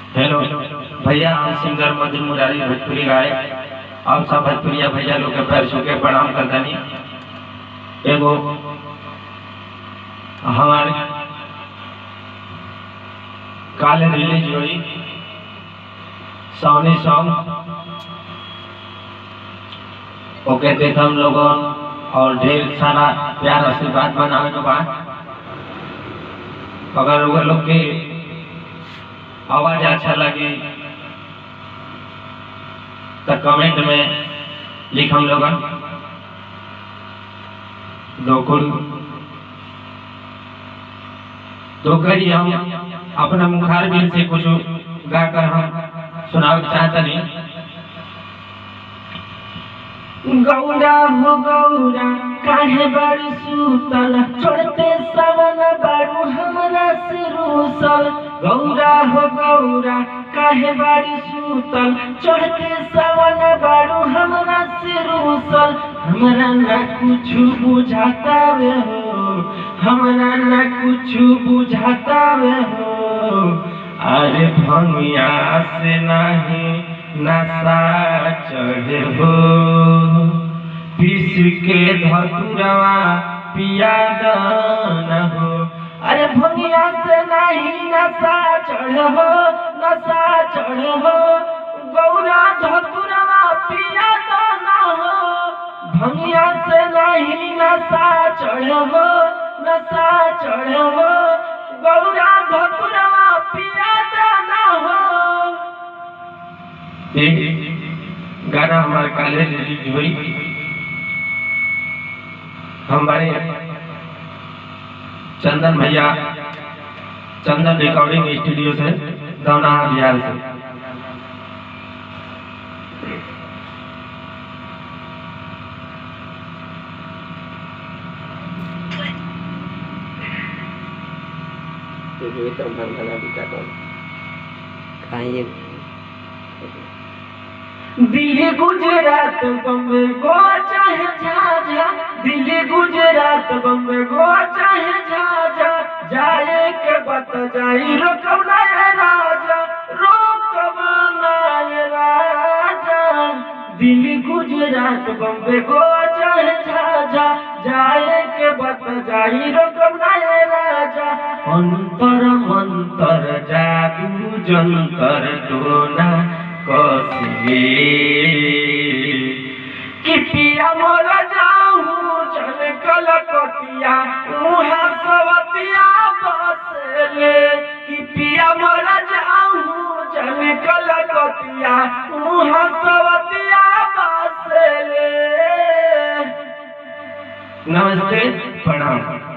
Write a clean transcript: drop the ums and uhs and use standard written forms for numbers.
Hello भैया, हम singer मधुर मुरारी भोजपुरी गाए। आप सब भोजपुरिया भैया लोग के पैर छू के प्रणाम करतनी। एगो हमारे काल रिलीज हुई सावनी सॉन्ग, ओके देख हम लोगों और ढेर सारा प्यार आशीर्वाद बनावे के बाद अगर वो लोग की आवाज अच्छा लगी तो कमेंट में लिख हम लोग दो करी हम अपना मुखार बिल से कुछ गाकर हम सुनाव चाहते नहीं। गौरा हो गौरा काहे बड़ी सूतल, छोड़ते सवन बारू हमरा से रूसल। गौरा हो गौरा काहे बड़ी सूतल, छोड़ते सवन बारू हमरा से रूसल। हमरा न कुछ बुझाता वे हो, हमरा न कुछ बुझाता वे हो। अरे भंगिया से नहीं नशा चढ़े हो, पीस के धतुरवा पिया न हो। अरे भंगिया से नहीं नशा चढ़ हो, नशा चढ़ हो। गौरा धतुरवा पिया न हो। भंगिया से नहीं नशा चढ़ हो, नशा चढ़ हो। गौरा धतुरवा पिया न हो। गाना हमारे काले रिलीज हुई हमारे चंदन भैया, चंदन रिकॉर्डिंग स्टूडियो से, दौना बिहार से। दिल्ली गुजरात बम्बे गोवा चाहे झाझा, दिल्ली गुजरात बम्बे गोवा चाहे झाझा। जाए के बत जाई रोकब ना ये राजा, रोकब ना ये राजा। दिल्ली गुजरात बम्बे गोवा चाहे झाझा, जाए के बत जाई रोकब ना ये राजा। अंतर मंतर जादू जंतर डोना कसिले कि पिया मोरा जाऊं चल कलकतिया मुहा सवतिया बसले। कि पिया मोरा जाऊं चल कलकतिया मुहा सवतिया बसले। नमस्ते, प्रणाम।